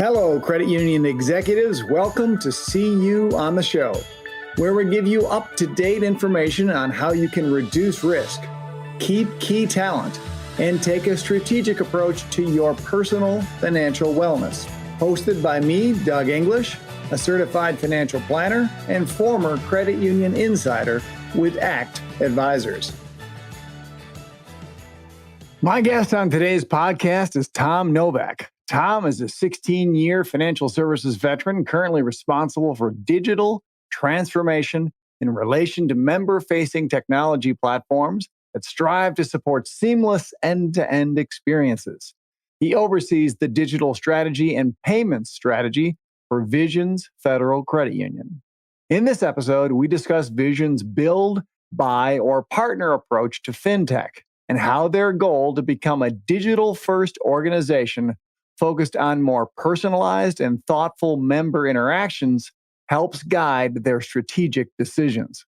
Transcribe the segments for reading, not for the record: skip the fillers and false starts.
Hello, credit union executives. Welcome to See You on the Show, where we give you up-to-date information on how you can reduce risk, keep key talent, and take a strategic approach to your personal financial wellness. Hosted by me, Doug English, a certified financial planner and former credit union insider with ACT Advisors. My guest on today's podcast is Tom Novak. Tom is a 16-year financial services veteran currently responsible for digital transformation in relation to member-facing technology platforms that strive to support seamless end-to-end experiences. He oversees the digital strategy and payments strategy for Vision's Federal Credit Union. In this episode, we discuss Vision's build, buy, or partner approach to Fintech and how their goal to become a digital-first organization focused on more personalized and thoughtful member interactions helps guide their strategic decisions.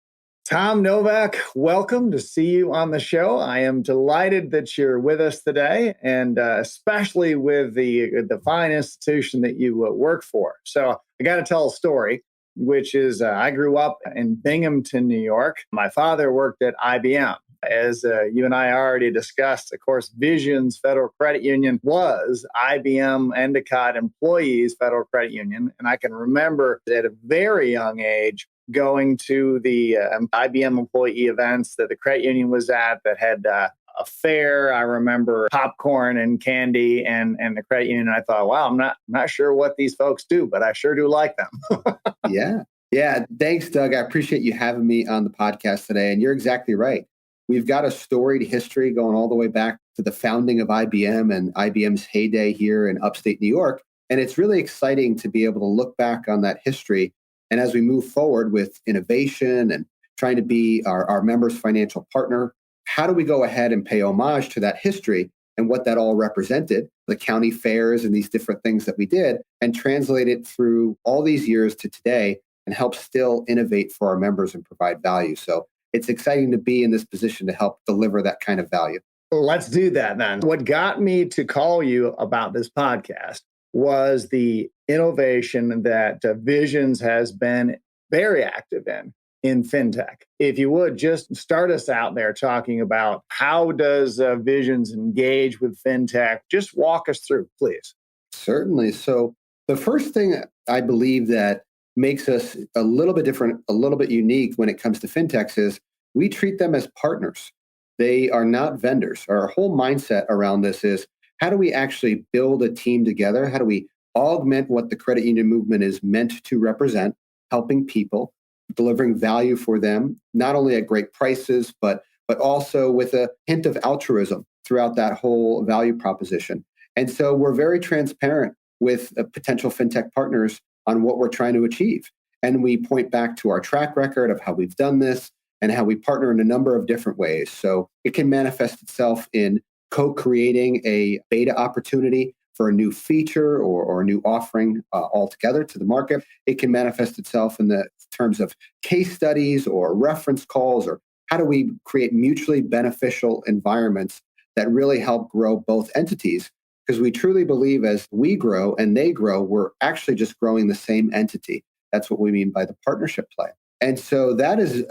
Tom Novak, welcome to See You on the Show. I am delighted that you're with us today, and especially with the fine institution that you work for. So I got to tell a story, which is I grew up in Binghamton, New York. My father worked at IBM. As you and I already discussed, of course, Vision's Federal Credit Union was IBM Endicott Employees Federal Credit Union. And I can remember at a very young age going to the IBM employee events that the credit union was at that had a fair. I remember popcorn and candy and the credit union. I thought, wow, I'm not sure what these folks do, but I sure do like them. Yeah. Thanks, Doug. I appreciate you having me on the podcast today. And you're exactly right. We've got a storied history going all the way back to the founding of IBM and IBM's heyday here in upstate New York. And it's really exciting to be able to look back on that history. And as we move forward with innovation and trying to be our members' financial partner, how do we go ahead and pay homage to that history and what that all represented, the county fairs and these different things that we did, and translate it through all these years to today and help still innovate for our members and provide value. So it's exciting to be in this position to help deliver that kind of value. Let's do that then. What got me to call you about this podcast was the innovation that Visions has been very active in Fintech. If you would just start us out there talking about how does Visions engage with Fintech? Just walk us through, please. Certainly. So the first thing I believe that makes us a little bit different, a little bit unique when it comes to fintechs is we treat them as partners. They are not vendors. Our whole mindset around this is how do we actually build a team together? How do we augment what the credit union movement is meant to represent, helping people, delivering value for them, not only at great prices, but also with a hint of altruism throughout that whole value proposition. And so we're very transparent with potential fintech partners on what we're trying to achieve. And we point back to our track record of how we've done this and how we partner in a number of different ways. So it can manifest itself in co-creating a beta opportunity for a new feature or a new offering altogether to the market. It can manifest itself in the terms of case studies or reference calls, or how do we create mutually beneficial environments that really help grow both entities. Because we truly believe as we grow and they grow, we're actually just growing the same entity. That's what we mean by the partnership play. And so that is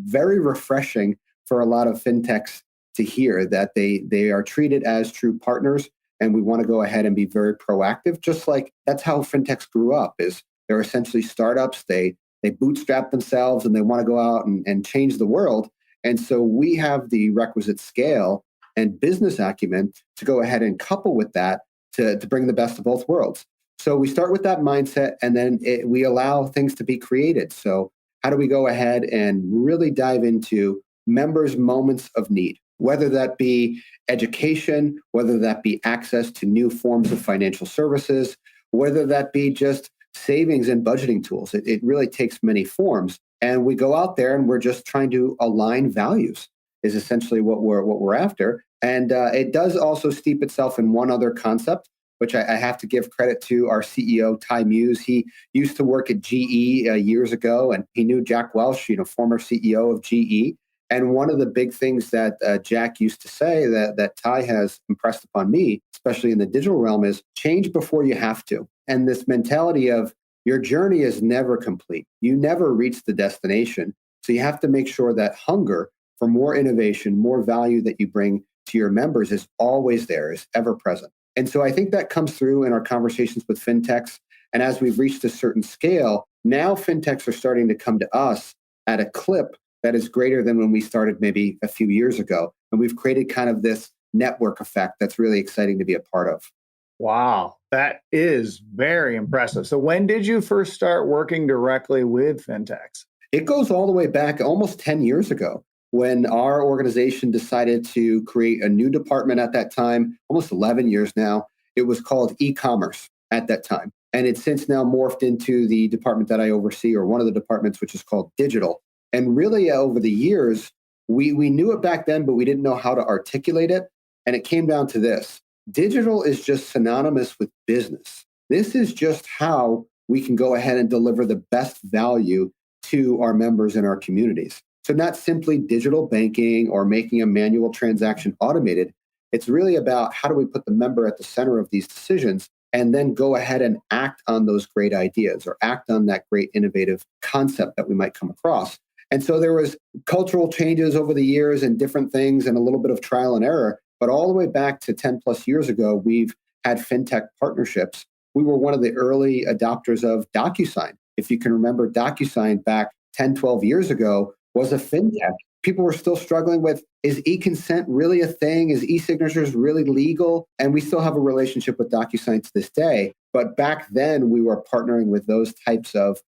very refreshing for a lot of fintechs to hear that they are treated as true partners. And we want to go ahead and be very proactive, just like that's how fintechs grew up. Is they're essentially startups. They bootstrap themselves and they want to go out and change the world. And so we have the requisite scale and business acumen to go ahead and couple with that to bring the best of both worlds. So we start with that mindset, and then we allow things to be created. So how do we go ahead and really dive into members' moments of need, whether that be education, whether that be access to new forms of financial services, whether that be just savings and budgeting tools. It really takes many forms. And we go out there and we're just trying to align values is essentially what we're after. And it does also steep itself in one other concept, which I have to give credit to our CEO, Ty Muse. He used to work at GE years ago, and he knew Jack Welch, former CEO of GE. And one of the big things that Jack used to say that Ty has impressed upon me, especially in the digital realm, is change before you have to. and this mentality of your journey is never complete. You never reach the destination. So you have to make sure that hunger for more innovation, more value that you bring to your members is always there, is ever present. And so I think that comes through in our conversations with fintechs. And as we've reached a certain scale, now fintechs are starting to come to us at a clip that is greater than when we started maybe a few years ago. And we've created kind of this network effect that's really exciting to be a part of. Wow, that is very impressive. So when did you first start working directly with fintechs? It goes all the way back almost 10 years ago when our organization decided to create a new department at that time, almost 11 years now. It was called e-commerce at that time. And it's since now morphed into the department that I oversee, or one of the departments, which is called digital. And really over the years, we knew it back then, but we didn't know how to articulate it. And it came down to this. Digital is just synonymous with business. This is just how we can go ahead and deliver the best value to our members in our communities. So not simply digital banking or making a manual transaction automated. It's really about how do we put the member at the center of these decisions and then go ahead and act on those great ideas or act on that great innovative concept that we might come across. And so there was cultural changes over the years and different things and a little bit of trial and error. But all the way back to 10 plus years ago, we've had fintech partnerships. We were one of the early adopters of DocuSign. If you can remember, DocuSign back 10, 12 years ago was a fintech. People were still struggling with, is e-consent really a thing? Is e-signatures really legal? And we still have a relationship with DocuSign to this day. But back then, we were partnering with those types of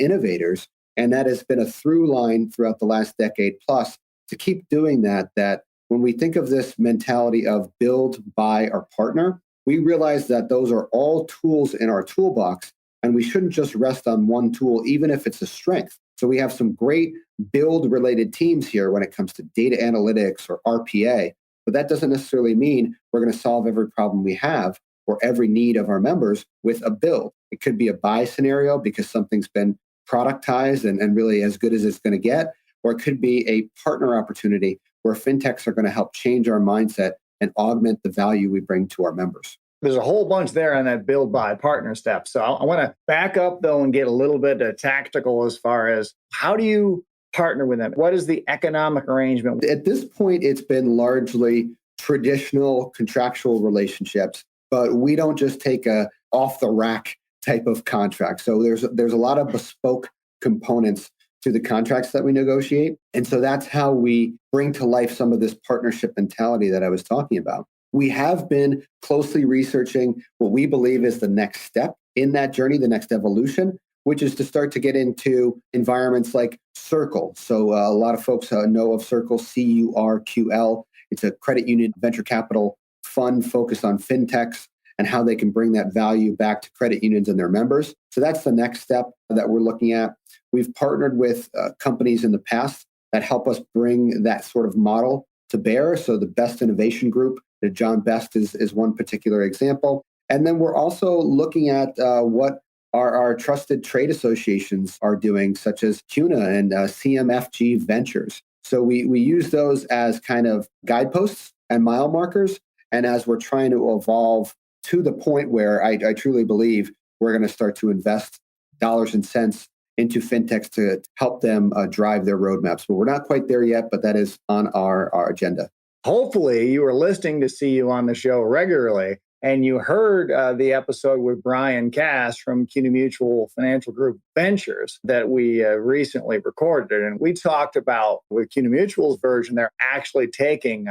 innovators. And that has been a through line throughout the last decade plus to keep doing that when we think of this mentality of build, buy, or partner, we realize that those are all tools in our toolbox, and we shouldn't just rest on one tool, even if it's a strength. So we have some great build-related teams here when it comes to data analytics or RPA, but that doesn't necessarily mean we're going to solve every problem we have or every need of our members with a build. It could be a buy scenario because something's been productized and really as good as it's going to get, or it could be a partner opportunity where fintechs are going to help change our mindset and augment the value we bring to our members. There's a whole bunch there on that build, buy, partner step. So I want to back up, though, and get a little bit tactical as far as how do you partner with them? What is the economic arrangement? At this point, it's been largely traditional contractual relationships, but we don't just take a off-the-rack type of contract. So there's a lot of bespoke components to the contracts that we negotiate. And so that's how we bring to life some of this partnership mentality that I was talking about. We have been closely researching what we believe is the next step in that journey, the next evolution, which is to start to get into environments like Circle. So a lot of folks know of Circle, CURQL. It's a credit union venture capital fund focused on fintechs and how they can bring that value back to credit unions and their members. So that's the next step that we're looking at. We've partnered with companies in the past that help us bring that sort of model to bear. So the Best Innovation Group, John Best is one particular example. And then we're also looking at what our trusted trade associations are doing, such as CUNA and CMFG Ventures. So we use those as kind of guideposts and mile markers. And as we're trying to evolve to the point where I truly believe we're going to start to invest dollars and cents into fintechs to help them drive their roadmaps. But we're not quite there yet, but that is on our agenda. Hopefully you were listening to see you on the show regularly and you heard the episode with Brian Cass from CUNA Mutual Financial Group Ventures that we recently recorded. And we talked about with CUNA Mutual's version, they're actually taking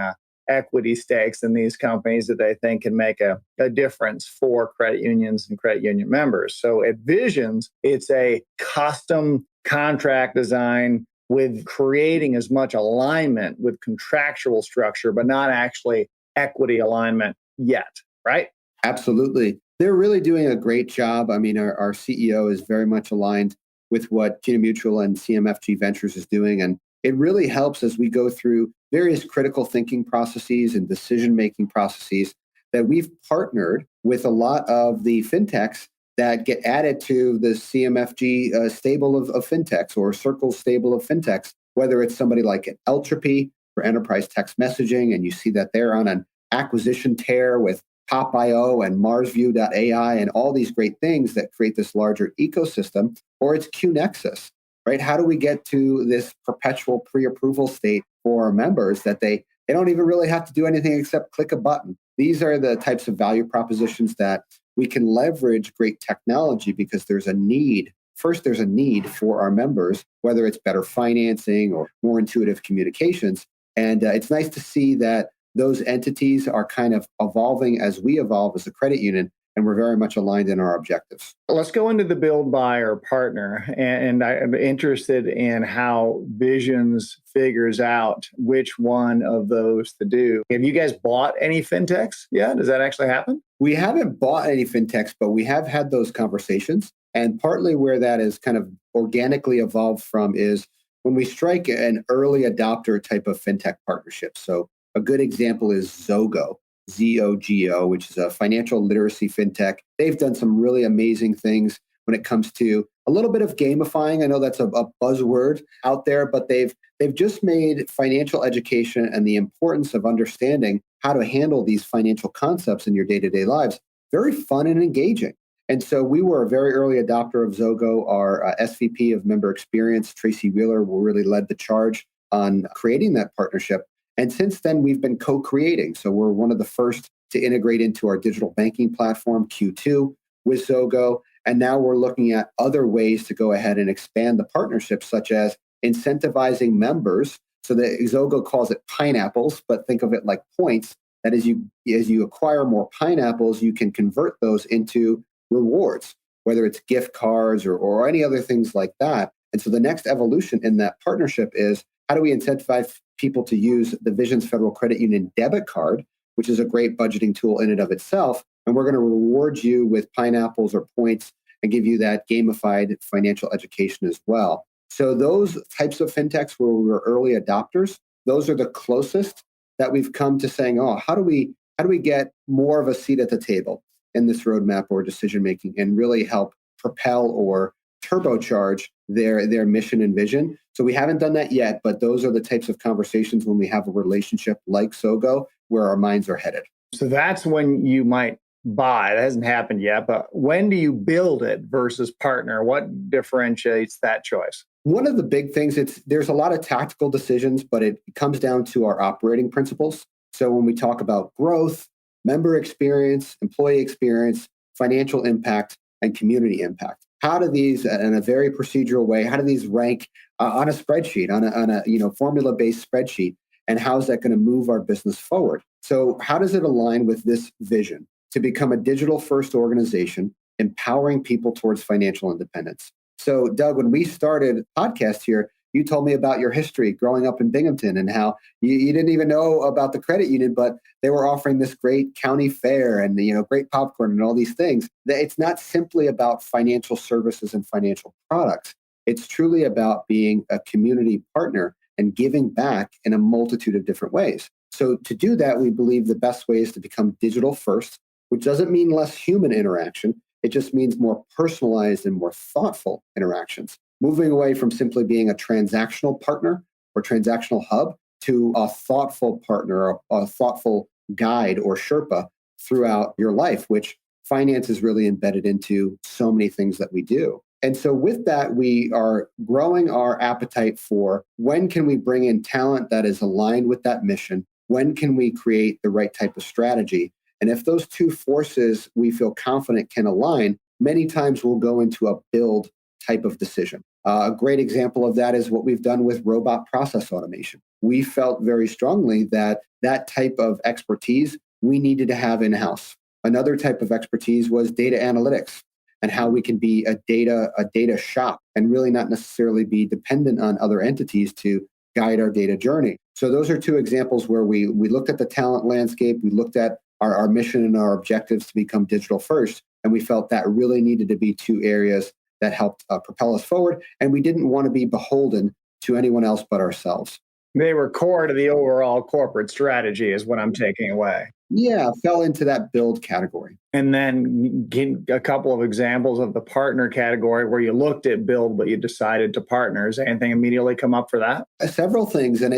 equity stakes in these companies that they think can make a difference for credit unions and credit union members. So at Visions, it's a custom contract design with creating as much alignment with contractual structure, but not actually equity alignment yet, right? Absolutely. They're really doing a great job. I mean, our CEO is very much aligned with what CUNA Mutual and CMFG Ventures is doing. And it really helps as we go through various critical thinking processes and decision-making processes that we've partnered with a lot of the fintechs that get added to the CMFG stable of fintechs or Circle stable of fintechs, whether it's somebody like an Eltropy for enterprise text messaging, and you see that they're on an acquisition tear with Pop.io and MarsView.ai and all these great things that create this larger ecosystem, or it's QNexus, right? How do we get to this perpetual pre-approval state for our members that they don't even really have to do anything except click a button? These are the types of value propositions that we can leverage great technology because there's a need. First, there's a need for our members, whether it's better financing or more intuitive communications. And it's nice to see that those entities are kind of evolving as we evolve as a credit union, and we're very much aligned in our objectives. Let's go into the build, buy, or partner. And I'm interested in how Visions figures out which one of those to do. Have you guys bought any fintechs yet? Does that actually happen? We haven't bought any fintechs, but we have had those conversations. And partly where that is kind of organically evolved from is when we strike an early adopter type of fintech partnership. So a good example is Zogo, Zogo, which is a financial literacy fintech. They've done some really amazing things when it comes to a little bit of gamifying. I know that's a buzzword out there, but they've just made financial education and the importance of understanding how to handle these financial concepts in your day-to-day lives very fun and engaging. And so we were a very early adopter of Zogo. Our SVP of member experience, Tracy Wheeler, really led the charge on creating that partnership. And since then, we've been co-creating. So we're one of the first to integrate into our digital banking platform, Q2, with Zogo. And now we're looking at other ways to go ahead and expand the partnership, such as incentivizing members. So that Zogo calls it pineapples, but think of it like points. That as you acquire more pineapples, you can convert those into rewards, whether it's gift cards or any other things like that. And so the next evolution in that partnership is how do we incentivize people to use the Visions Federal Credit Union debit card, which is a great budgeting tool in and of itself. And we're going to reward you with pineapples or points and give you that gamified financial education as well. So those types of fintechs where we were early adopters, those are the closest that we've come to saying, oh, how do we get more of a seat at the table in this roadmap or decision making and really help propel or turbocharge their mission and vision. So we haven't done that yet, but those are the types of conversations when we have a relationship like Zogo where our minds are headed. So that's when you might buy. That hasn't happened yet, but when do you build it versus partner? What differentiates that choice? One of the big things, there's a lot of tactical decisions, but it comes down to our operating principles. So when we talk about growth, member experience, employee experience, financial impact, and community impact, how do these, in a very procedural way, how do these rank on a spreadsheet, on a formula-based spreadsheet, and how is that going to move our business forward? So how does it align with this vision to become a digital-first organization, empowering people towards financial independence? So, Doug, when we started podcast here, you told me about your history growing up in Binghamton and how you didn't even know about the credit union, but they were offering this great county fair and great popcorn and all these things. It's not simply about financial services and financial products. It's truly about being a community partner and giving back in a multitude of different ways. So to do that, we believe the best way is to become digital first, which doesn't mean less human interaction. It just means more personalized and more thoughtful interactions. Moving away from simply being a transactional partner or transactional hub to a thoughtful partner, a thoughtful guide or Sherpa throughout your life, which finance is really embedded into so many things that we do. And so with that, we are growing our appetite for when can we bring in talent that is aligned with that mission? When can we create the right type of strategy? And if those two forces we feel confident can align, many times we'll go into a build type of decision. A great example of that is what we've done with robot process automation. We felt very strongly that that type of expertise we needed to have in-house. Another type of expertise was data analytics and how we can be a data shop and really not necessarily be dependent on other entities to guide our data journey. So those are two examples where we looked at the talent landscape, we looked at our mission and our objectives to become digital first, and we felt that really needed to be two areas that helped propel us forward. And we didn't want to be beholden to anyone else but ourselves. They were core to the overall corporate strategy is what I'm taking away. Yeah, fell into that build category. And then give a couple of examples of the partner category where you looked at build, but you decided to partner. Is anything immediately come up for that? Several things. And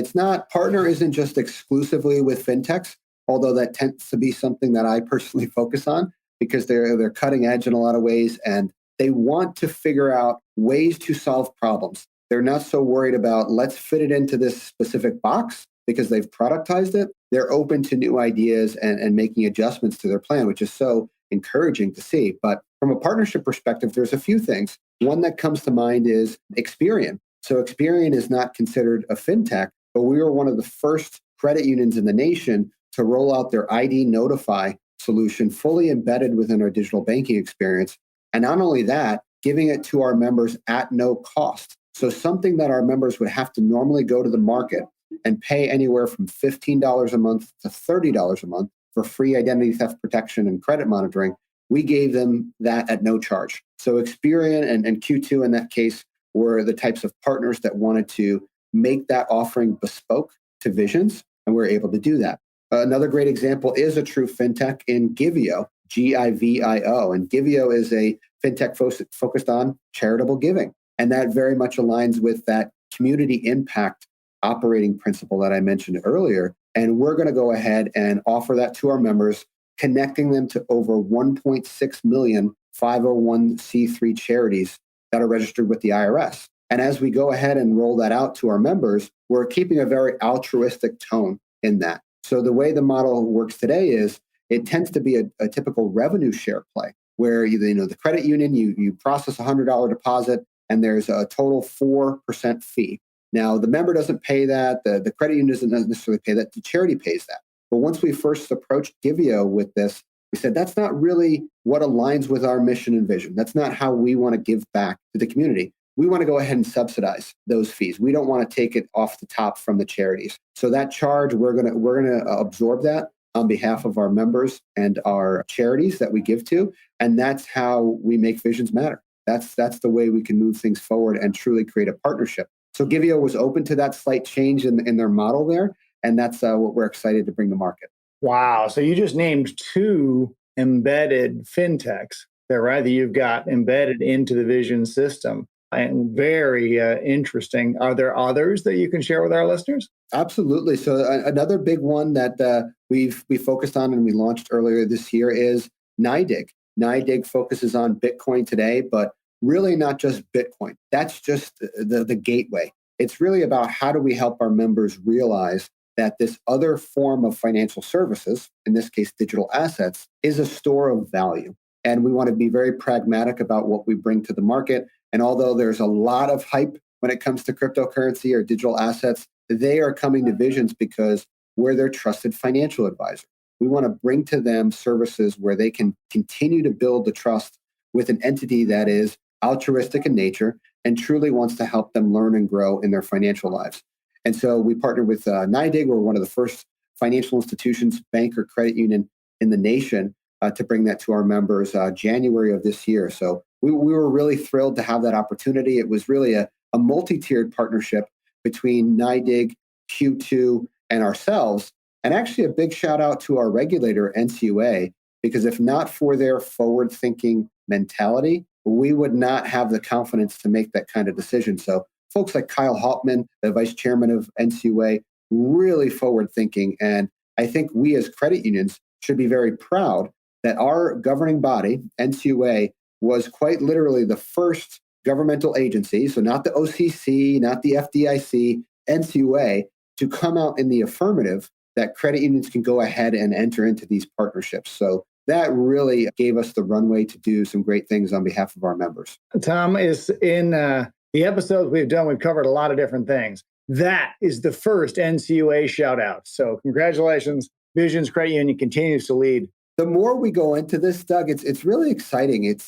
partner isn't just exclusively with fintechs. although that tends to be something that I personally focus on because they're cutting edge in a lot of ways, and they want to figure out ways to solve problems. They're not so worried about let's fit it into this specific box because they've productized it. They're open to new ideas and making adjustments to their plan, which is so encouraging to see. But from a partnership perspective, there's a few things. One that comes to mind is Experian. So Experian is not considered a fintech, but we were one of the first credit unions in the nation to roll out their ID Notify solution fully embedded within our digital banking experience. And not only that, giving it to our members at no cost. So something that our members would have to normally go to the market and pay anywhere from $15 a month to $30 a month for free identity theft protection and credit monitoring, we gave them that at no charge. So Experian and Q2 in that case were the types of partners that wanted to make that offering bespoke to Visions, and we're able to do that. Another great example is a true fintech in Givio, Givio. And Givio is a fintech focused on charitable giving. And that very much aligns with that community impact operating principle that I mentioned earlier. And we're going to go ahead and offer that to our members, connecting them to over 1.6 million 501c3 charities that are registered with the IRS. And as we go ahead and roll that out to our members, we're keeping a very altruistic tone in that. So the way the model works today is it tends to be a typical revenue share play where the credit union, you process a $100 deposit and there's a total 4% fee. Now, the member doesn't pay that. The credit union doesn't necessarily pay that. The charity pays that. But once we first approached Givio with this, we said, that's not really what aligns with our mission and vision. That's not how we want to give back to the community. We want to go ahead and subsidize those fees. We don't want to take it off the top from the charities. So that charge, we're gonna absorb that on behalf of our members and our charities that we give to. And that's how we make Visions matter. That's the way we can move things forward and truly create a partnership. So Givio was open to that slight change in their model there. And that's what we're excited to bring to market. Wow. So you just named two embedded fintechs there, right? That you've got embedded into the Vision system. And very interesting. Are there others that you can share with our listeners? Absolutely. So another big one that we focused on and we launched earlier this year is NYDIG. NYDIG focuses on Bitcoin today, but really not just Bitcoin. That's just the gateway. It's really about how do we help our members realize that this other form of financial services, in this case, digital assets, is a store of value. And we want to be very pragmatic about what we bring to the market. And although there's a lot of hype when it comes to cryptocurrency or digital assets, they are coming to Visions because we're their trusted financial advisor. We want to bring to them services where they can continue to build the trust with an entity that is altruistic in nature and truly wants to help them learn and grow in their financial lives. And so we partnered with NYDIG. We're one of the first financial institutions, bank or credit union in the nation to bring that to our members January of this year. So we were really thrilled to have that opportunity. It was really a multi-tiered partnership between NYDIG, Q2, and ourselves. And actually a big shout out to our regulator, NCUA, because if not for their forward-thinking mentality, we would not have the confidence to make that kind of decision. So folks like Kyle Hauptman, the vice chairman of NCUA, really forward-thinking. And I think we as credit unions should be very proud that our governing body, NCUA, was quite literally the first governmental agency, so not the OCC, not the FDIC, NCUA, to come out in the affirmative that credit unions can go ahead and enter into these partnerships. So that really gave us the runway to do some great things on behalf of our members. Tom, is in the episodes we've done, we've covered a lot of different things. That is the first NCUA shout out. So congratulations. Visions Credit Union continues to lead. The more we go into this, Doug, it's really exciting.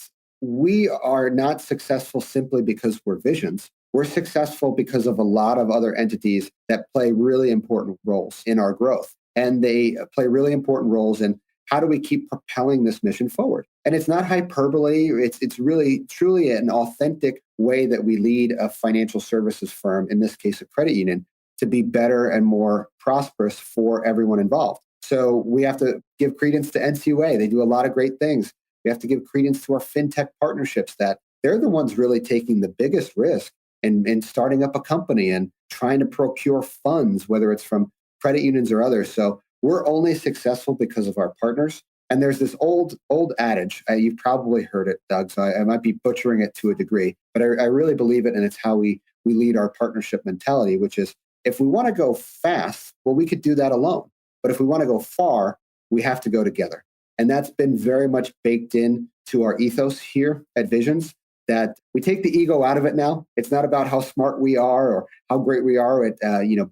We are not successful simply because we're Visions. We're successful because of a lot of other entities that play really important roles in our growth. And they play really important roles in how do we keep propelling this mission forward? And it's not hyperbole. It's really, truly an authentic way that we lead a financial services firm, in this case, a credit union, to be better and more prosperous for everyone involved. So we have to give credence to NCUA. They do a lot of great things. We have to give credence to our fintech partnerships that they're the ones really taking the biggest risk in starting up a company and trying to procure funds, whether it's from credit unions or others. So we're only successful because of our partners. And there's this old adage, you've probably heard it, Doug, so I might be butchering it to a degree, but I really believe it, and it's how we lead our partnership mentality, which is if we want to go fast, well, we could do that alone. But if we want to go far, we have to go together. And that's been very much baked in to our ethos here at Visions, that we take the ego out of it now. It's not about how smart we are or how great we are at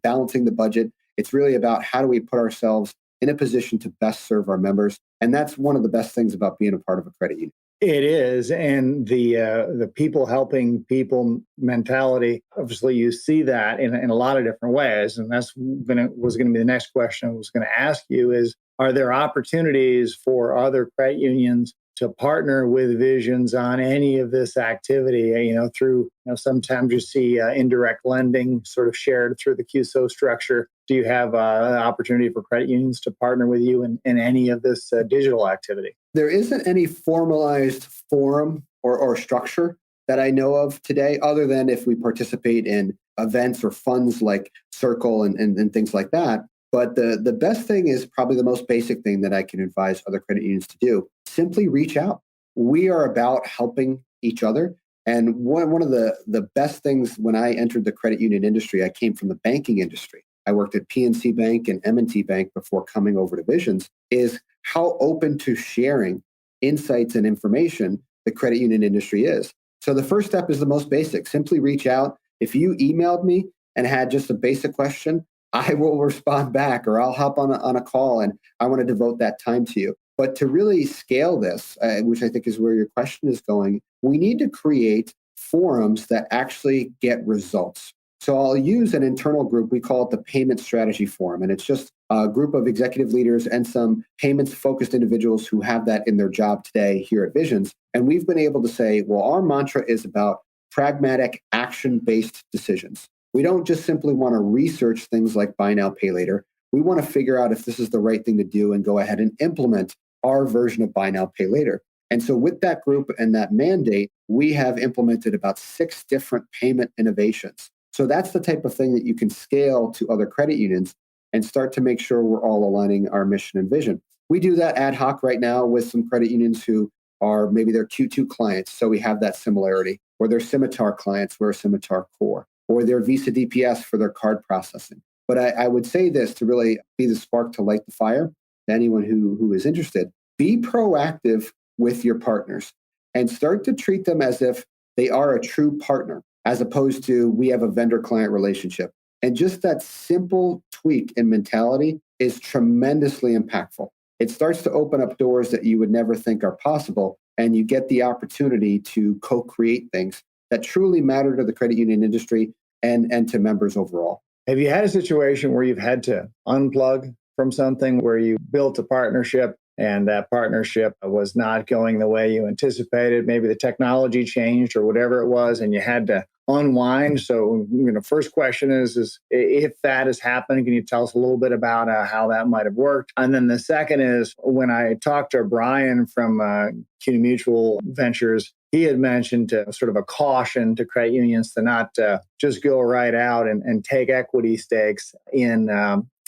balancing the budget. It's really about how do we put ourselves in a position to best serve our members. And that's one of the best things about being a part of a credit union. It is, and the people helping people mentality. Obviously, you see that in a lot of different ways, and that's was going to be the next question I was going to ask you: is are there opportunities for other credit unions to partner with Visions on any of this activity? Through sometimes you see indirect lending sort of shared through the QSO structure. Do you have an opportunity for credit unions to partner with you in any of this digital activity? There isn't any formalized forum or structure that I know of today, other than if we participate in events or funds like Circle and things like that. But the best thing is probably the most basic thing that I can advise other credit unions to do. Simply reach out. We are about helping each other. And one of the best things when I entered the credit union industry, I came from the banking industry. I worked at PNC Bank and M&T Bank before coming over to Visions, is how open to sharing insights and information the credit union industry is. So the first step is the most basic. Simply reach out. If you emailed me and had just a basic question, I will respond back, or I'll hop on a call, and I want to devote that time to you. But to really scale this, which I think is where your question is going, we need to create forums that actually get results. So I'll use an internal group. We call it the Payment Strategy Forum. And it's just a group of executive leaders and some payments-focused individuals who have that in their job today here at Visions. And we've been able to say, well, our mantra is about pragmatic, action-based decisions. We don't just simply want to research things like buy now, pay later. We want to figure out if this is the right thing to do and go ahead and implement our version of buy now, pay later. And so with that group and that mandate, we have implemented about 6 different payment innovations. So that's the type of thing that you can scale to other credit unions and start to make sure we're all aligning our mission and vision. We do that ad hoc right now with some credit unions who are maybe their Q2 clients. So we have that similarity. Or their Scimitar clients, we're a Scimitar core. Or their Visa DPS for their card processing. But I would say this to really be the spark to light the fire to anyone who is interested. Be proactive with your partners and start to treat them as if they are a true partner, as opposed to we have a vendor-client relationship. And just that simple tweak in mentality is tremendously impactful. It starts to open up doors that you would never think are possible, and you get the opportunity to co-create things that truly matter to the credit union industry and to members overall. Have you had a situation where you've had to unplug from something, where you built a partnership and that partnership was not going the way you anticipated? Maybe the technology changed or whatever it was, and you had to unwind. So, first question is if that has happened, can you tell us a little bit about how that might have worked? And then the second is, when I talked to Brian from CUNY Mutual Ventures, he had mentioned sort of a caution to credit unions to not just go right out and take equity stakes in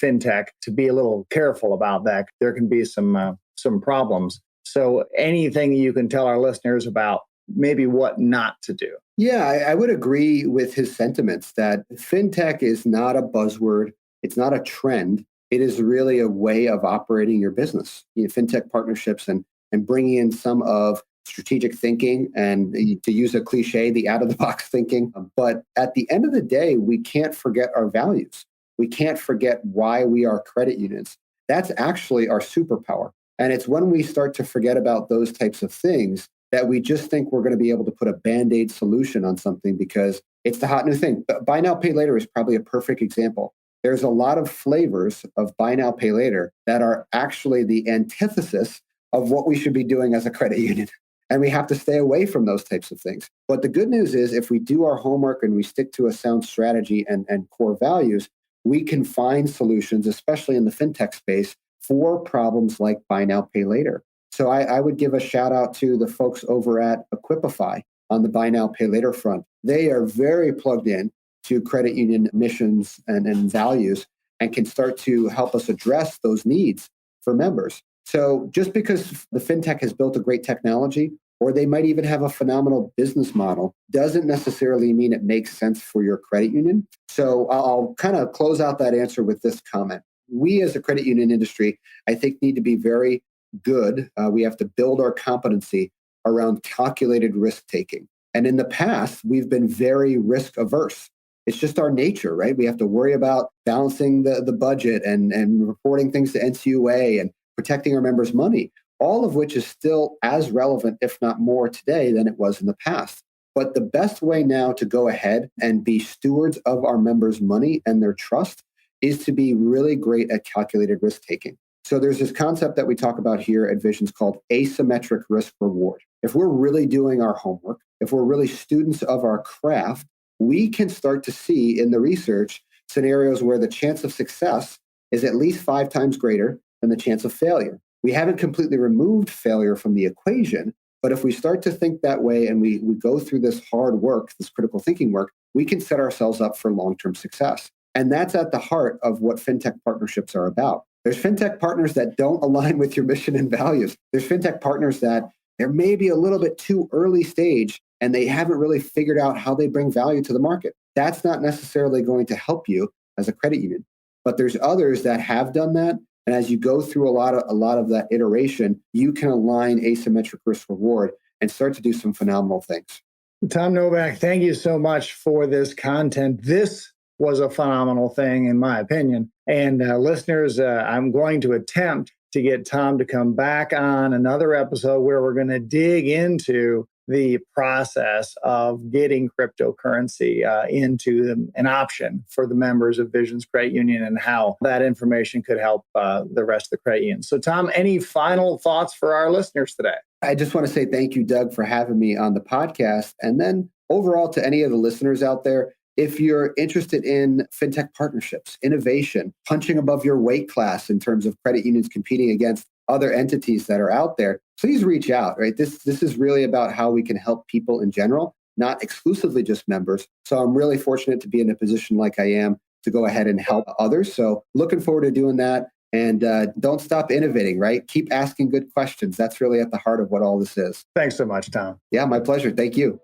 Fintech, to be a little careful about that. There can be some problems. So anything you can tell our listeners about maybe what not to do? Yeah, I would agree with his sentiments that Fintech is not a buzzword. It's not a trend. It is really a way of operating your business. Fintech partnerships and bringing in some of strategic thinking and, to use a cliche, the out-of-the-box thinking. But at the end of the day, we can't forget our values. We can't forget why we are credit unions. That's actually our superpower. And it's when we start to forget about those types of things that we just think we're going to be able to put a Band-Aid solution on something because it's the hot new thing. But buy now, pay later is probably a perfect example. There's a lot of flavors of buy now, pay later that are actually the antithesis of what we should be doing as a credit union. And we have to stay away from those types of things. But the good news is, if we do our homework and we stick to a sound strategy and core values, we can find solutions, especially in the fintech space, for problems like buy now, pay later. So I would give a shout out to the folks over at Equipify on the buy now, pay later front. They are very plugged in to credit union missions and values. and can start to help us address those needs for members. So just because the fintech has built a great technology, or they might even have a phenomenal business model, doesn't necessarily mean it makes sense for your credit union. So I'll kind of close out that answer with this comment. We as a credit union industry, I think, need to be very good. We have to build our competency around calculated risk taking. And in the past, we've been very risk averse. It's just our nature, right? We have to worry about balancing the budget and reporting things to NCUA and protecting our members' money, all of which is still as relevant, if not more today than it was in the past. But the best way now to go ahead and be stewards of our members' money and their trust is to be really great at calculated risk taking. So there's this concept that we talk about here at Visions called asymmetric risk reward. If we're really doing our homework, if we're really students of our craft, we can start to see in the research scenarios where the chance of success is at least 5 times greater than the chance of failure. We haven't completely removed failure from the equation, but if we start to think that way and we go through this hard work, this critical thinking work, we can set ourselves up for long-term success. And that's at the heart of what fintech partnerships are about. There's fintech partners that don't align with your mission and values. There's fintech partners that they're maybe a little bit too early stage and they haven't really figured out how they bring value to the market. That's not necessarily going to help you as a credit union. But there's others that have done that. And as you go through a lot of that iteration, you can align asymmetric risk reward and start to do some phenomenal things. Tom Novak, thank you so much for this content. This was a phenomenal thing, in my opinion. And listeners, I'm going to attempt to get Tom to come back on another episode where we're going to dig into the process of getting cryptocurrency into an option for the members of Visions Credit Union and how that information could help the rest of the credit union. So, Tom, any final thoughts for our listeners today? I just want to say thank you, Doug, for having me on the podcast. And then overall to any of the listeners out there, if you're interested in fintech partnerships, innovation, punching above your weight class in terms of credit unions competing against other entities that are out there, please reach out, right? This is really about how we can help people in general, not exclusively just members. So I'm really fortunate to be in a position like I am to go ahead and help others. So looking forward to doing that. And don't stop innovating, right? Keep asking good questions. That's really at the heart of what all this is. Thanks so much, Tom. Yeah, my pleasure. Thank you.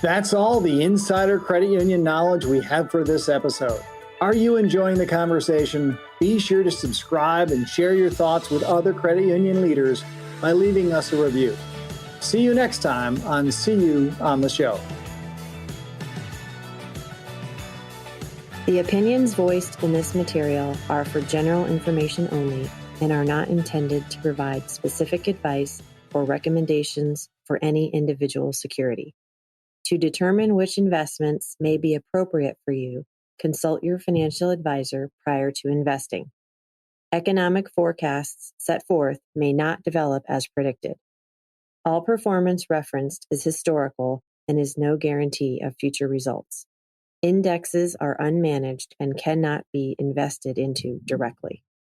That's all the insider credit union knowledge we have for this episode. Are you enjoying the conversation? Be sure to subscribe and share your thoughts with other credit union leaders by leaving us a review. See you next time on See You on the Show. The opinions voiced in this material are for general information only and are not intended to provide specific advice or recommendations for any individual security. To determine which investments may be appropriate for you, consult your financial advisor prior to investing. Economic forecasts set forth may not develop as predicted. All performance referenced is historical and is no guarantee of future results. Indexes are unmanaged and cannot be invested into directly.